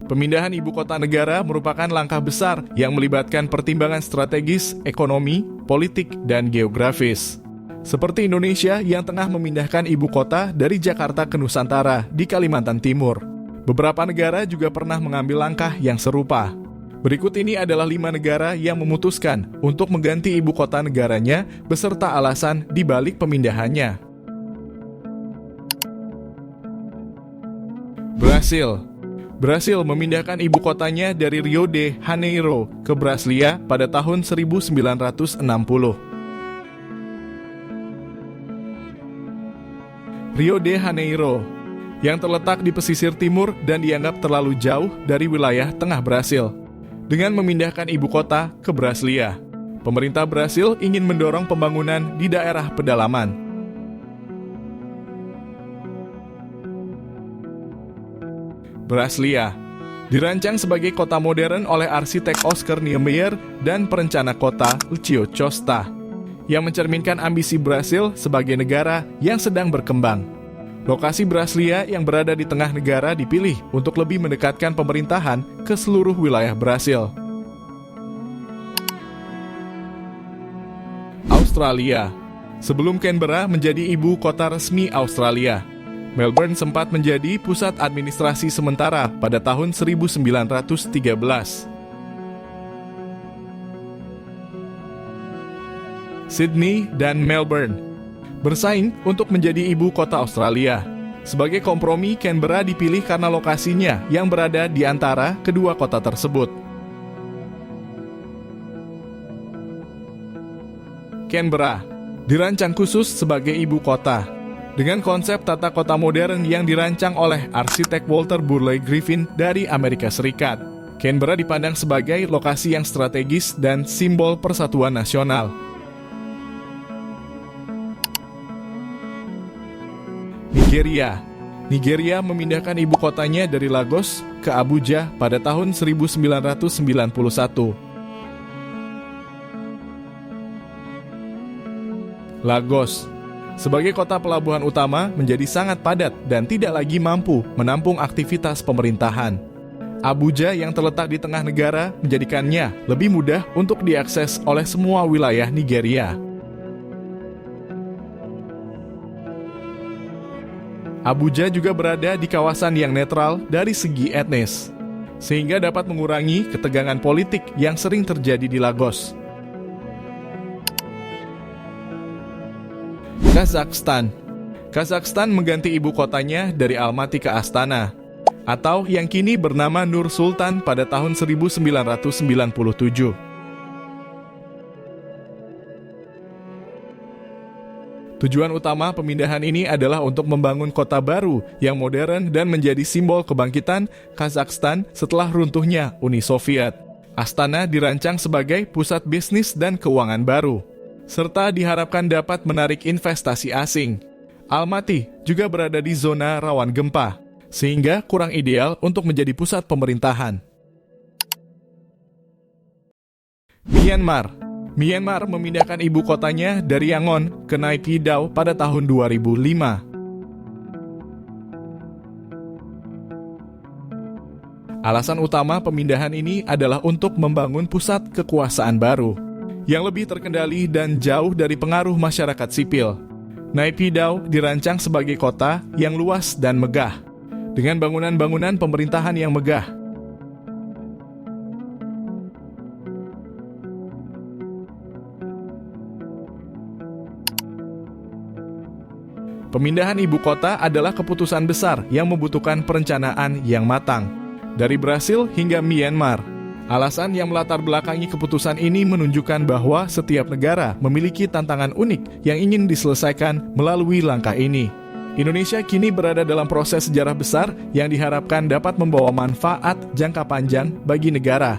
Pemindahan ibu kota negara merupakan langkah besar yang melibatkan pertimbangan strategis, ekonomi, politik, dan geografis. Seperti Indonesia yang tengah memindahkan ibu kota dari Jakarta ke Nusantara di Kalimantan Timur. Beberapa negara juga pernah mengambil langkah yang serupa. Berikut ini adalah 5 negara yang memutuskan untuk mengganti ibu kota negaranya beserta alasan di balik pemindahannya. Brasil memindahkan ibu kotanya dari Rio de Janeiro ke Brasilia pada tahun 1960. Rio de Janeiro, yang terletak di pesisir timur dan dianggap terlalu jauh dari wilayah tengah Brasil. Dengan memindahkan ibu kota ke Brasilia, pemerintah Brasil ingin mendorong pembangunan di daerah pedalaman. Brasilia dirancang sebagai kota modern oleh arsitek Oscar Niemeyer dan perencana kota Lúcio Costa, yang mencerminkan ambisi Brasil sebagai negara yang sedang berkembang. Lokasi Brasilia yang berada di tengah negara dipilih untuk lebih mendekatkan pemerintahan ke seluruh wilayah Brasil. Australia. Sebelum Canberra menjadi ibu kota resmi Australia, Melbourne sempat menjadi pusat administrasi sementara pada tahun 1913. Sydney dan Melbourne bersaing untuk menjadi ibu kota Australia. Sebagai kompromi, Canberra dipilih karena lokasinya yang berada di antara kedua kota tersebut. Canberra dirancang khusus sebagai ibu kota, dengan konsep tata kota modern yang dirancang oleh arsitek Walter Burley Griffin dari Amerika Serikat. Canberra dipandang sebagai lokasi yang strategis dan simbol persatuan nasional. Nigeria memindahkan ibu kotanya dari Lagos ke Abuja pada tahun 1991. Lagos sebagai kota pelabuhan utama menjadi sangat padat dan tidak lagi mampu menampung aktivitas pemerintahan. Abuja yang terletak di tengah negara menjadikannya lebih mudah untuk diakses oleh semua wilayah Nigeria. Abuja juga berada di kawasan yang netral dari segi etnis, sehingga dapat mengurangi ketegangan politik yang sering terjadi di Lagos. Kazakhstan mengganti ibu kotanya dari Almaty ke Astana, atau yang kini bernama Nur Sultan pada tahun 1997. Tujuan utama pemindahan ini adalah untuk membangun kota baru yang modern dan menjadi simbol kebangkitan Kazakhstan setelah runtuhnya Uni Soviet. Astana dirancang sebagai pusat bisnis dan keuangan baru, serta diharapkan dapat menarik investasi asing. Almaty juga berada di zona rawan gempa, sehingga kurang ideal untuk menjadi pusat pemerintahan. Myanmar memindahkan ibu kotanya dari Yangon ke Naypyidaw pada tahun 2005. Alasan utama pemindahan ini adalah untuk membangun pusat kekuasaan baru yang lebih terkendali dan jauh dari pengaruh masyarakat sipil. Naypyidaw dirancang sebagai kota yang luas dan megah, dengan bangunan-bangunan pemerintahan yang megah. Pemindahan ibu kota adalah keputusan besar yang membutuhkan perencanaan yang matang, dari Brasil hingga Myanmar. Alasan yang melatar belakangi keputusan ini menunjukkan bahwa setiap negara memiliki tantangan unik yang ingin diselesaikan melalui langkah ini. Indonesia kini berada dalam proses sejarah besar yang diharapkan dapat membawa manfaat jangka panjang bagi negara.